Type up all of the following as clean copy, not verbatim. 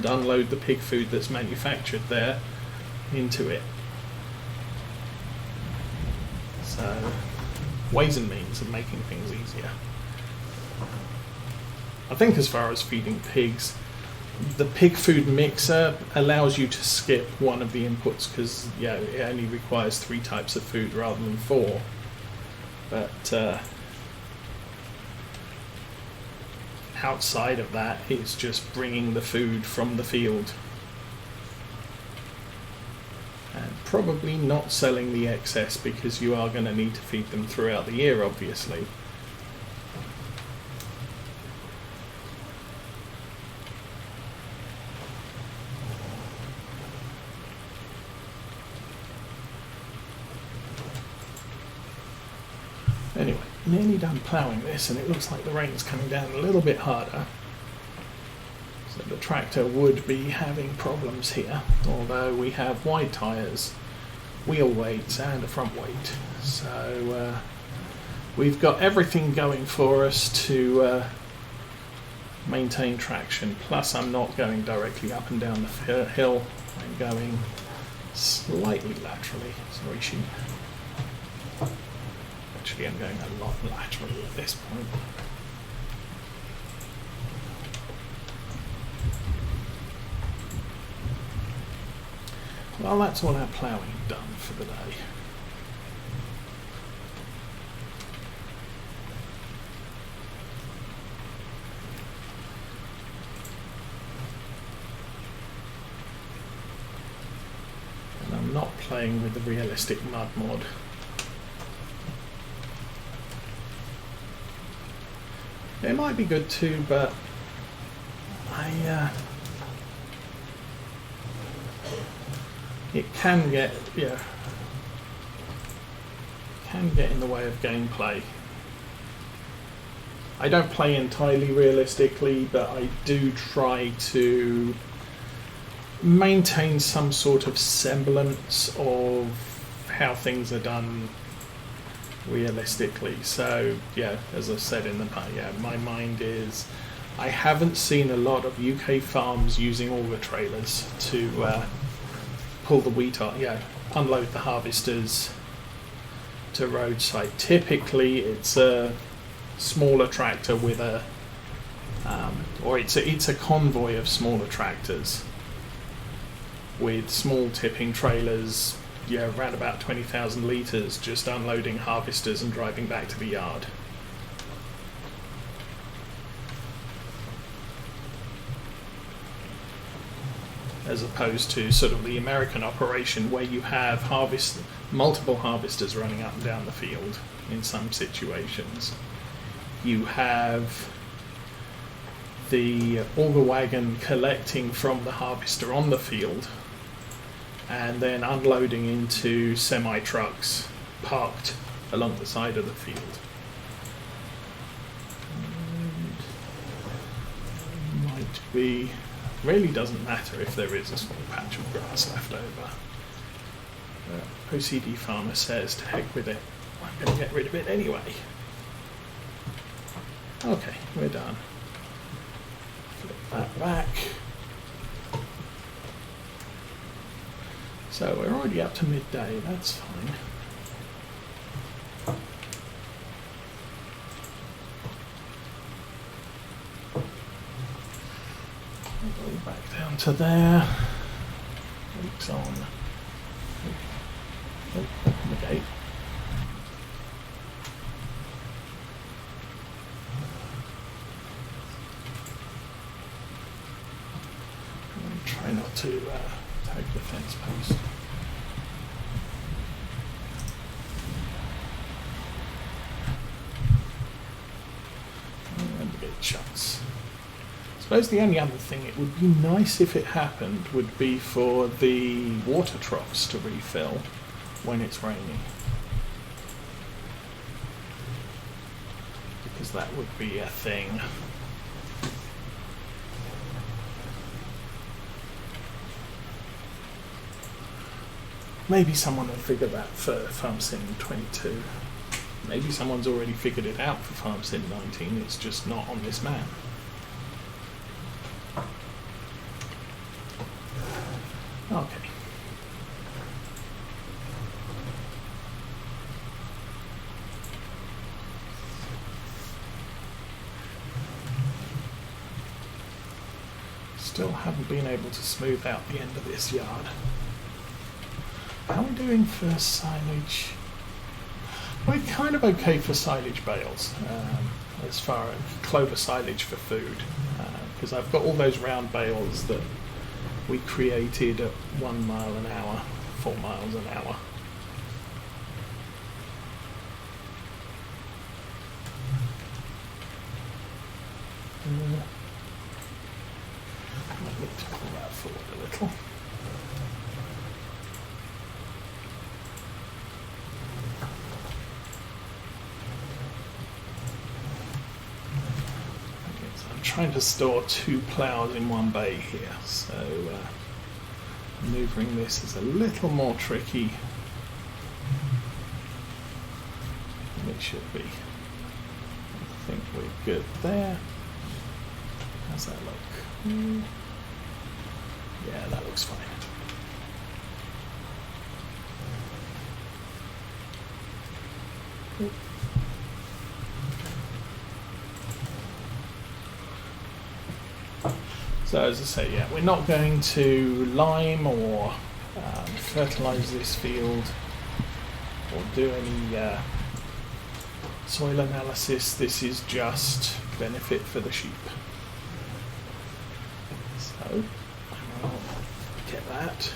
unload the pig food that's manufactured there into it. So, ways and means of making things easier. I think as far as feeding pigs, the pig food mixer allows you to skip one of the inputs because it only requires 3 types of food rather than 4. But outside of that, it's just bringing the food from the field and probably not selling the excess because you are going to need to feed them throughout the year, obviously. Anyway, nearly done ploughing this, and it looks like the rain's coming down a little bit harder. So the tractor would be having problems here, although we have wide tyres, wheel weights and a front weight. So we've got everything going for us to maintain traction. Plus I'm not going directly up and down the hill, I'm going slightly laterally. Sorry, sheep. Actually, I'm going a lot laterally at this point. Well, that's all our ploughing done for the day. And I'm not playing with the realistic mud mod. It might be good too, but it can get in the way of gameplay. I don't play entirely realistically, but I do try to maintain some sort of semblance of how things are done realistically. So as I said in the past, my mind is I haven't seen a lot of UK farms using auger trailers to pull the wheat off, unload the harvesters to roadside. Typically it's a smaller tractor with a or it's a convoy of smaller tractors with small tipping trailers, around about 20,000 litres, just unloading harvesters and driving back to the yard. As opposed to sort of the American operation where you have multiple harvesters running up and down the field in some situations. You have the auger wagon collecting from the harvester on the field and then unloading into semi-trucks parked along the side of the field. And might be, really doesn't matter if there is a small patch of grass left over. OCD farmer says to heck with it, I'm going to get rid of it anyway. Okay, we're done. Flip that back. So we're already up to midday, that's fine. I'll go back down to there. Brakes on. Oh, open the gate. Try not to tag the fence post. And the gate shuts. I suppose the only other thing it would be nice if it happened would be for the water troughs to refill when it's raining. Because that would be a thing. Maybe someone will figure that for Farm Sim 22. Maybe someone's already figured it out for Farm Sim 19, it's just not on this map. Still haven't been able to smooth out the end of this yard. How are we doing for silage? We're kind of okay for silage bales, as far as clover silage for food, because I've got all those round bales that we created at 1 mile an hour, 4 miles an hour. I might need to pull that forward a little. I'm trying to store 2 ploughs in one bay here, so maneuvering this is a little more tricky than it should be. I think we're good there. How's that look? Yeah, that looks fine. Cool. So as I say, yeah, we're not going to lime or fertilise this field or do any soil analysis. This is just benefit for the sheep. So I'll get that.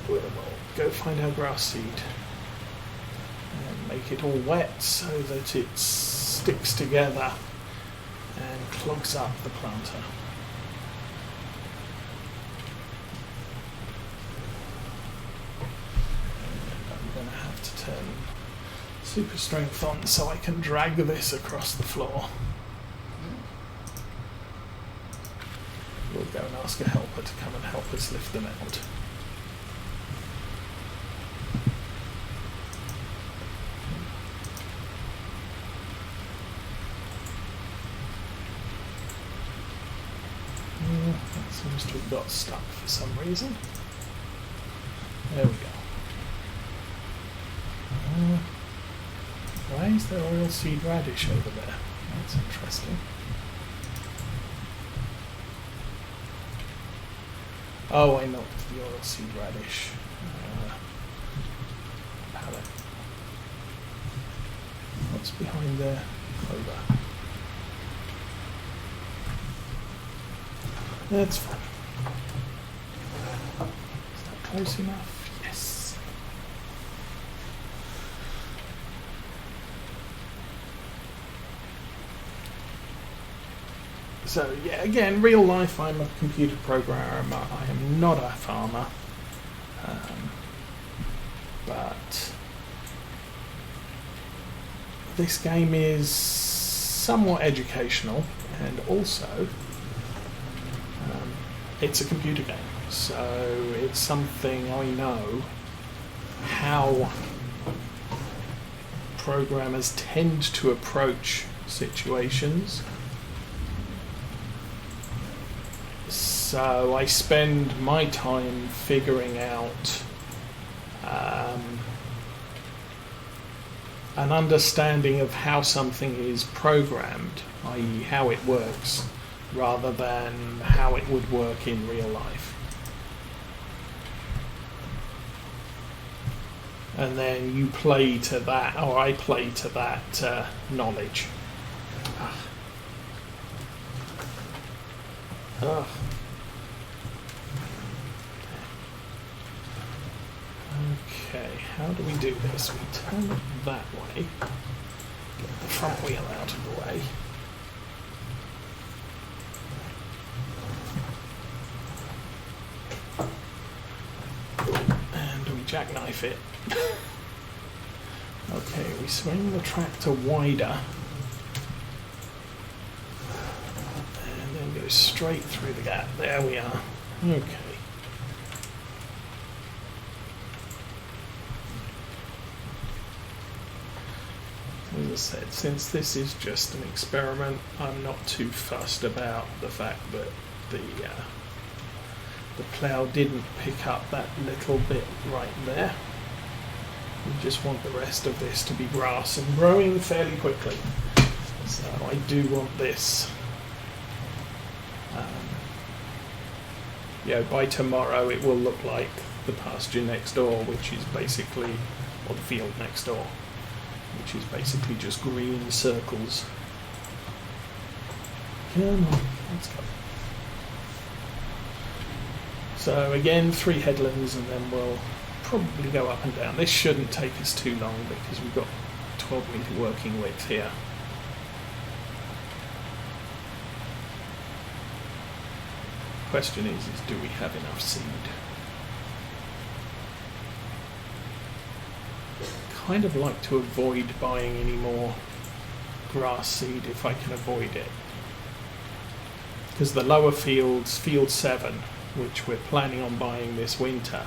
We'll go find our grass seed. Make it all wet so that it sticks together and clogs up the planter. And I'm going to have to turn super strength on so I can drag this across the floor. We'll go and ask a helper to come and help us lift them out. That seems to have got stuck for some reason. There we go. Why is there oilseed radish over there? That's interesting. Oh, I knocked the oilseed radish pallet. What's behind there? Clover. That's fine. Is that close enough? Yes. So yeah, again, real life, I'm a computer programmer. I am not a farmer. But this game is somewhat educational, and also it's a computer game, so it's something I know how programmers tend to approach situations. So I spend my time figuring out an understanding of how something is programmed, i.e. how it works, rather than how it would work in real life. And then you play to that, or I play to that knowledge. Ugh. Okay, how do we do this? We turn it that way, get the front wheel out of the way. Jackknife it. Okay, we swing the tractor wider and then go straight through the gap. There we are. Okay. As I said, since this is just an experiment, I'm not too fussed about the fact that the plough didn't pick up that little bit right there. We just want the rest of this to be grass and growing fairly quickly. So I do want this. By tomorrow it will look like the pasture next door, which is basically, or the field next door, which is basically just green circles. Come on, let's go. So again, 3 headlands, and then we'll probably go up and down. This shouldn't take us too long because we've got 12 metre working width here. Question is do we have enough seed? Kind of like to avoid buying any more grass seed if I can avoid it, because the lower fields, field 7, which we're planning on buying this winter,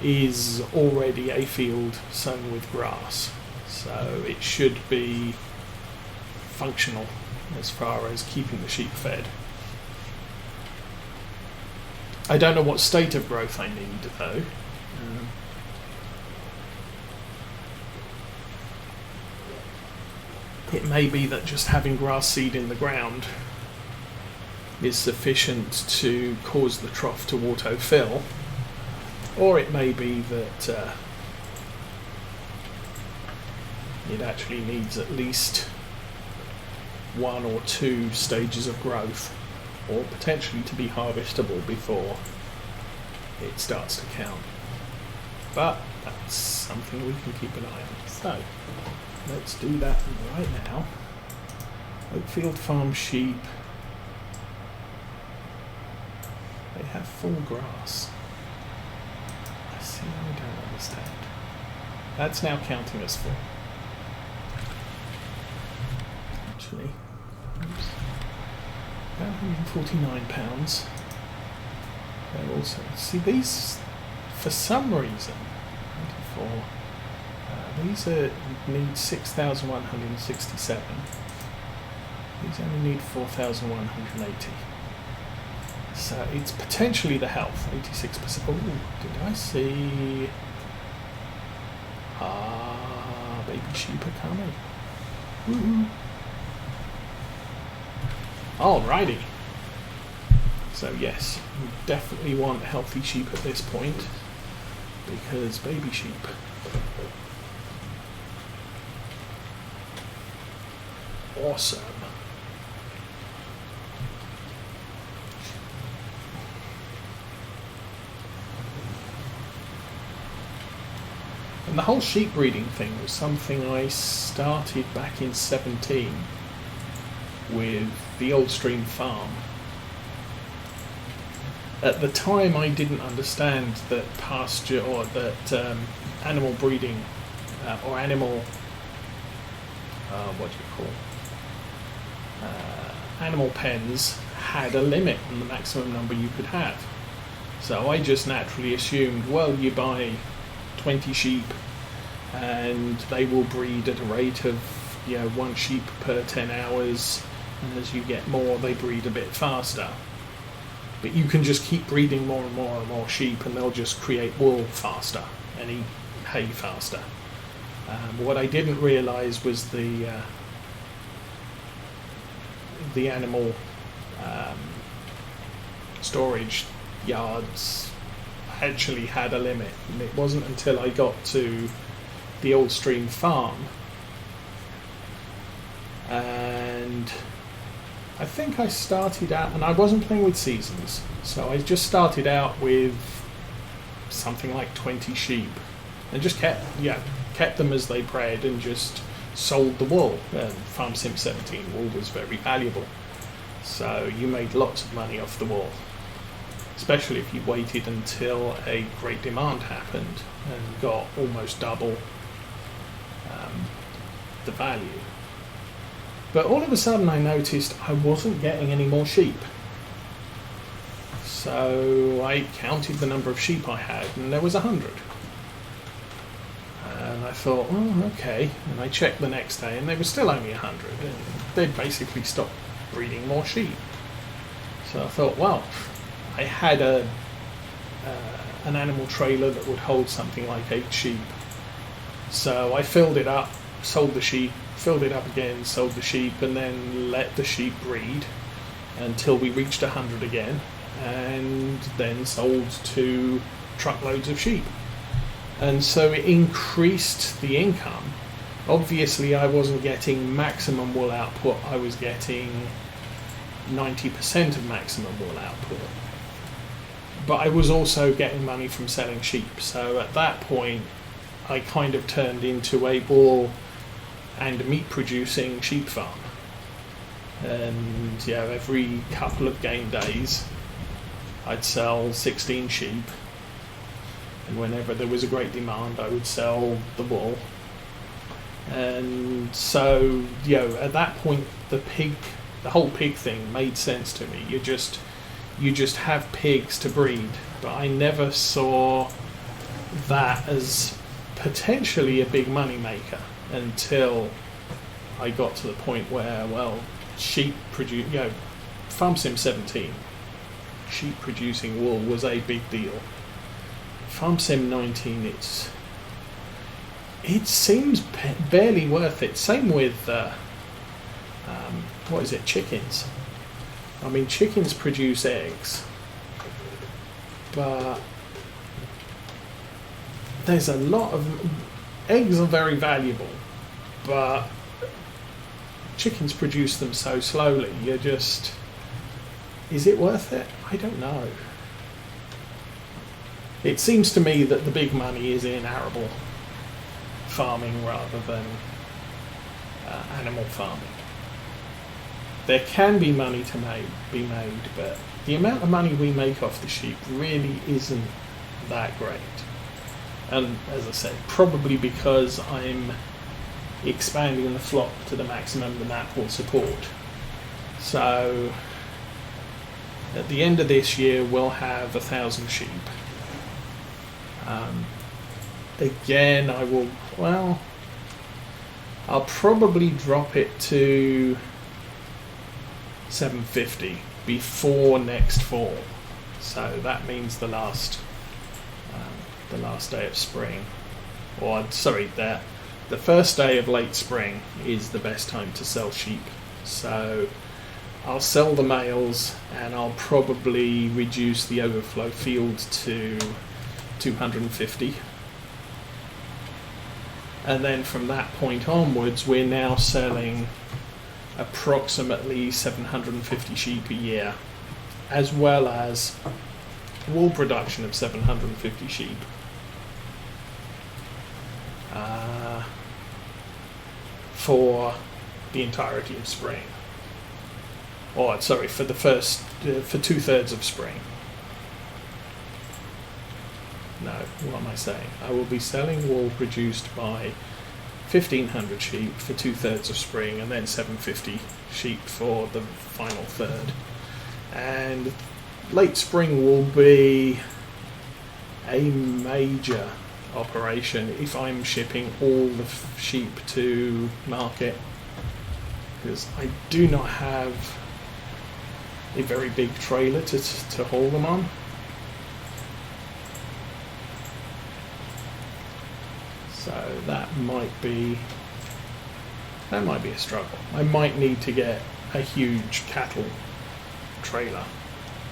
is already a field sown with grass, so it should be functional as far as keeping the sheep fed. I don't know what state of growth I need though. It may be that just having grass seed in the ground is sufficient to cause the trough to auto-fill, or it may be that it actually needs at least 1 or 2 stages of growth, or potentially to be harvestable before it starts to count. But that's something we can keep an eye on. So let's do that right now. Oakfield Farm sheep. They have full grass. I see, I don't understand. That's now counting as full. Actually, oops. About 149 pounds. They're also, see these, for some reason, 24, these need 6,167. These only need 4,180. So it's potentially the health, 86%. Oh, did I see? Baby sheep are coming. Woohoo! Alrighty. So yes, we definitely want healthy sheep at this point, because baby sheep. Awesome. And the whole sheep breeding thing was something I started back in 17 with the Old Stream farm. At the time I didn't understand that pasture, or that animal breeding, or animal, what do you call, animal pens had a limit on the maximum number you could have. So I just naturally assumed, well, you buy 20 sheep and they will breed at a rate of 1 sheep per 10 hours, and as you get more they breed a bit faster. But you can just keep breeding more and more and more sheep and they'll just create wool faster and eat hay faster. What I didn't realise was the animal storage yards actually had a limit, and it wasn't until I got to the Old Stream farm, and I think I started out, and I wasn't playing with seasons, so I just started out with something like 20 sheep and just kept them as they bred and just sold the wool. Farm Sim 17 wool was very valuable, so you made lots of money off the wool, especially if you waited until a great demand happened and got almost double the value. But all of a sudden I noticed I wasn't getting any more sheep. So I counted the number of sheep I had, and there was 100. And I thought, oh, okay. And I checked the next day, and there was still only 100. And they'd basically stopped breeding more sheep. So I thought, well, I had an animal trailer that would hold something like 8 sheep. So I filled it up, sold the sheep, filled it up again, sold the sheep, and then let the sheep breed until we reached 100 again, and then sold 2 truckloads of sheep. And so it increased the income. Obviously I wasn't getting maximum wool output, I was getting 90% of maximum wool output. But I was also getting money from selling sheep. So at that point I kind of turned into a wool and meat producing sheep farm. And yeah, every couple of game days I'd sell 16 sheep, and whenever there was a great demand I would sell the wool. And so, you know, at that point the whole pig thing made sense to me. You just have pigs to breed, but I never saw that as potentially a big money maker until I got to the point where, well, sheep produce, you know, Farm Sim 17, sheep producing wool was a big deal. Farm Sim 19, it seems barely worth it. Same with what is it, chickens. I mean, chickens produce eggs, but there's a lot of eggs are very valuable, but chickens produce them so slowly. You're just, is it worth it? I don't know. It seems to me that the big money is in arable farming rather than animal farming. There can be money to be made, but the amount of money we make off the sheep really isn't that great. And as I said, probably because I'm expanding the flock to the maximum that will support. So at the end of this year we'll have 1,000 sheep. Again, I'll probably drop it to 750 before next fall. So that means the last day of spring, or sorry, the first day of late spring is the best time to sell sheep. So I'll sell the males, and I'll probably reduce the overflow field to 250. And then from that point onwards, we're now selling approximately 750 sheep a year, as well as wool production of 750 sheep. For the entirety of spring. Or, sorry, for 2/3 of spring. No, what am I saying? I will be selling wool produced by 1,500 sheep for 2/3 of spring, and then 750 sheep for the final third. And late spring will be a major operation if I'm shipping all the sheep to market, because I do not have a very big trailer to haul them on. So that might be a struggle. I might need to get a huge cattle trailer.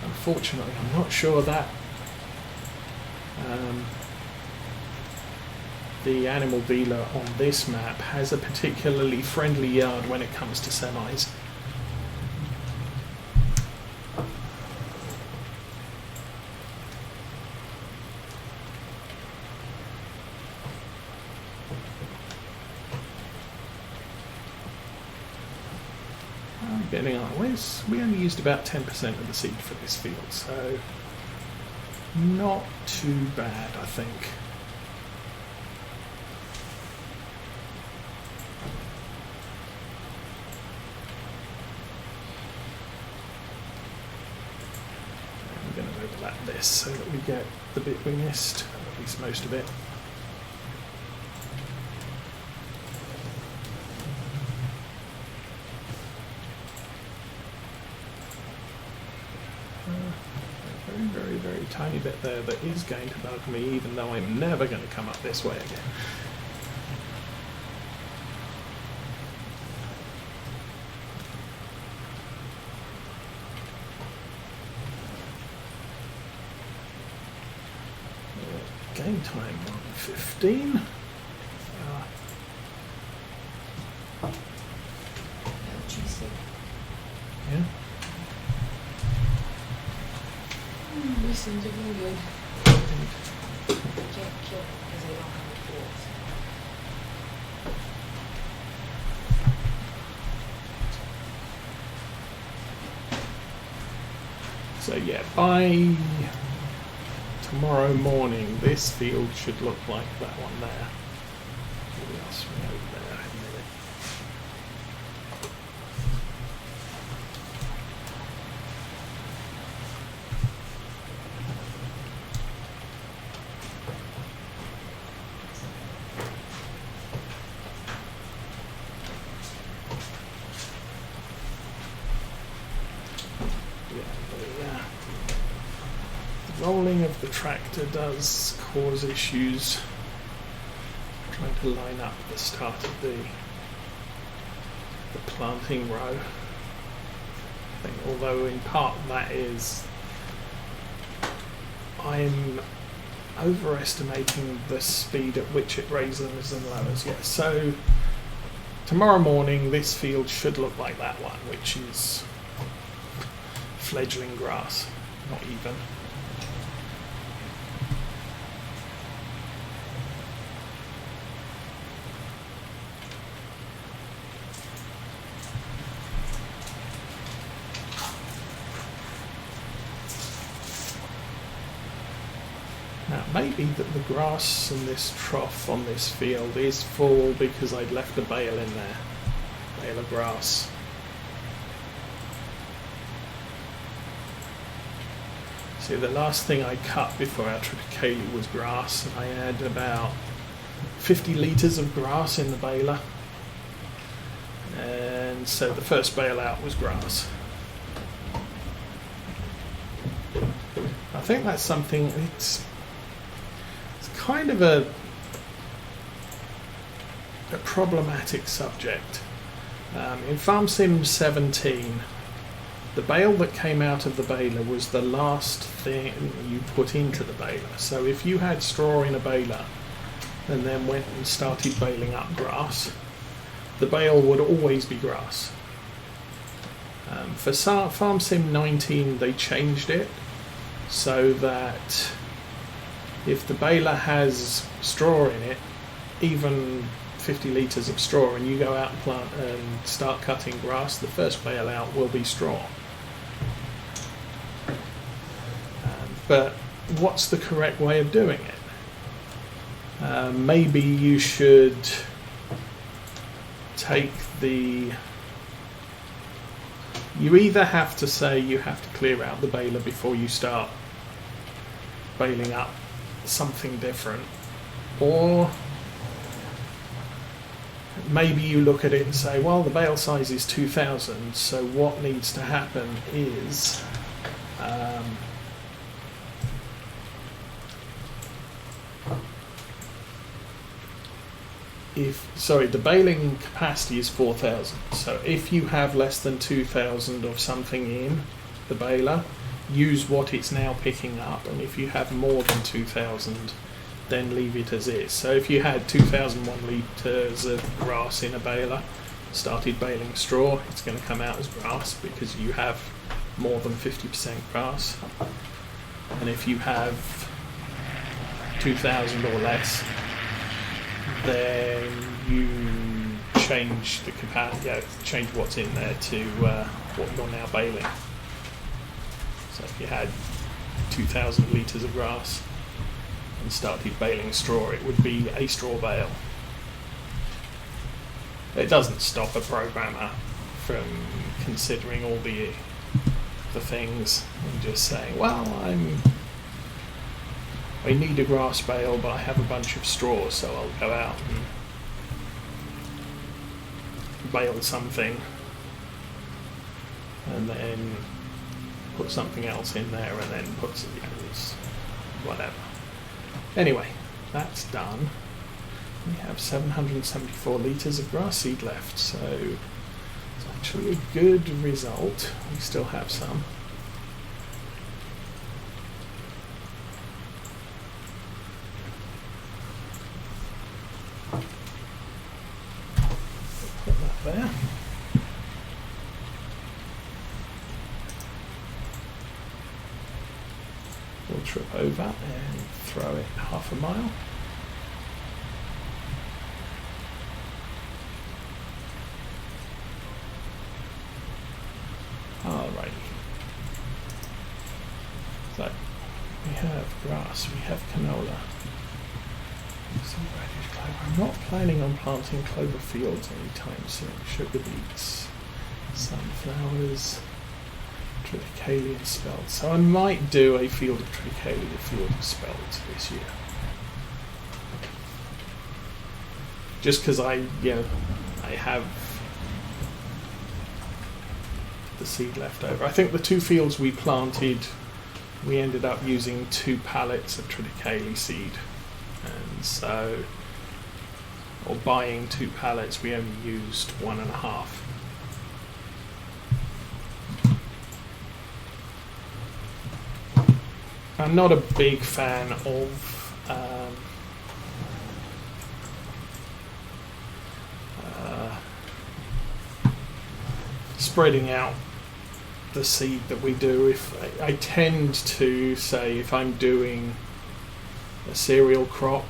Unfortunately, I'm not sure that the animal dealer on this map has a particularly friendly yard when it comes to semis. Getting on. We only used about 10% of the seed for this field, so not too bad, I think. I'm going to overlap this so that we get the bit we missed, or at least most of it. Very tiny bit there that is going to bug me, even though I'm never going to come up this way again. game time 1:15. Yeah. Listen to really good. They get killed because they don't have the tools. So yeah, by tomorrow morning, this field should look like that one there. What else we over there in a minute? Rolling of the tractor does cause issues trying to line up the start of the planting row. I think, although in part that is I'm overestimating the speed at which it raises and lowers. Yeah, so tomorrow morning this field should look like that one, which is fledgling grass, not even. Now, maybe that the grass in this trough on this field is full because I'd left a bale in there, bale of grass. See, the last thing I cut before our trip to Cayley was grass, and I had about 50 litres of grass in the baler, and so the first bale out was grass. I think that's something, it's kind of a problematic subject. In Farm Sim 17, the bale that came out of the baler was the last thing you put into the baler. So if you had straw in a baler and then went and started baling up grass, the bale would always be grass. For Farm Sim 19 they changed it so that if the baler has straw in it, even 50 litres of straw, and you go out and plant and start cutting grass, the first bale out will be straw. But what's the correct way of doing it? Maybe you should take the... You either have to say you have to clear out the baler before you start baling up something different, or maybe you look at it and say, well, the bale size is 2,000, so what needs to happen is the baling capacity is 4,000, so if you have less than 2,000 of something in the baler, use what it's now picking up, and if you have more than 2,000, then leave it as is. So if you had 2,001 litres of grass in a baler, started baling straw, it's going to come out as grass because you have more than 50% grass. And if you have 2,000 or less, then you change the capacity, change what's in there to what you're now baling. So if you had 2,000 litres of grass and started baling straw, it would be a straw bale. It doesn't stop a programmer from considering all the things and just saying, well, I need a grass bale, but I have a bunch of straw, so I'll go out and bale something and then put something else in there and then put some whatever. Anyway, that's done. We have 774 litres of grass seed left, so it's actually a good result. We still have some. there. We'll trip over and throw it half a mile. Alrighty. So we have grass, we have canola, some radish clover. I'm not planning on planting clover fields anytime soon. Sugar beets, sunflowers, triticale and spelt. So I might do a field of triticale, a field of spelt this year. Just because I have the seed left over. I think the 2 fields we planted, we ended up using 2 pallets of triticale seed, and so, or buying 2 pallets, we only used 1.5. I'm not a big fan of spreading out the seed that we do. If I tend to say, if I'm doing a cereal crop,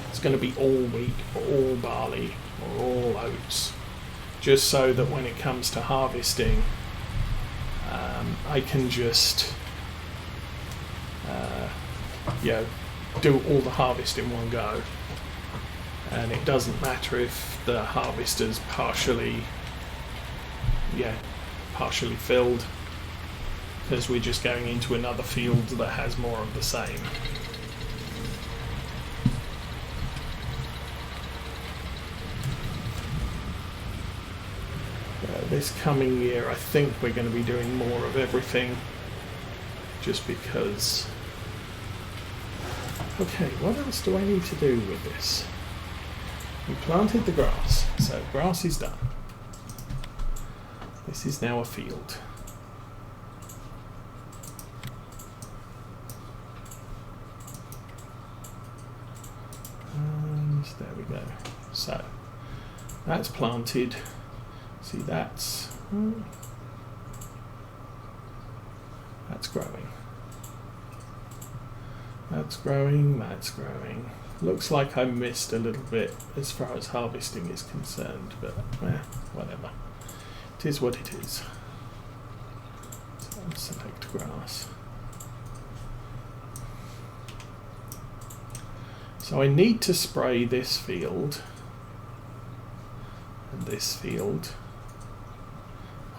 it's going to be all wheat or all barley or all oats, just so that when it comes to harvesting, I can just do all the harvest in one go, and it doesn't matter if the harvester's partially filled, because we're just going into another field that has more of the same. This coming year, I think we're going to be doing more of everything, just because. Okay, what else do I need to do with this? We planted the grass, so grass is done. This is now a field. And there we go. So that's planted. See, that's growing. That's growing, that's growing. Looks like I missed a little bit as far as harvesting is concerned, but whatever. It is what it is. So I'll select grass. So I need to spray this field and this field,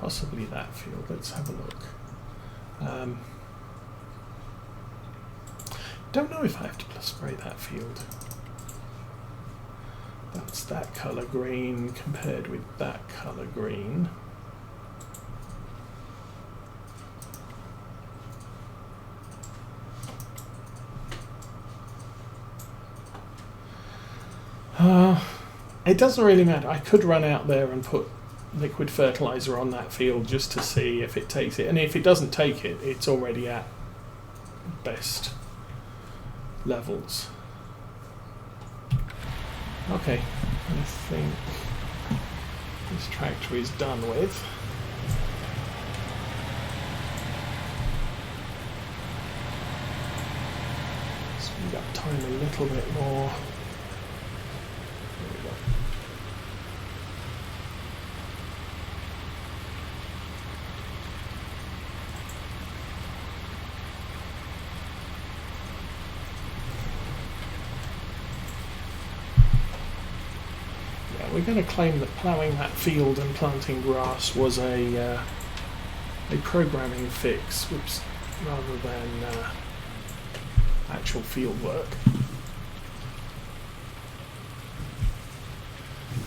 possibly that field. Let's have a look. Don't know if I have to spray that field. That's that colour green compared with that colour green. It doesn't really matter. I could run out there and put liquid fertiliser on that field just to see if it takes it. And if it doesn't take it, it's already at best levels. Okay, I think this tractor is done with. Speed up time a little bit more. There we go. We're going to claim that ploughing that field and planting grass was a programming fix, rather than actual field work.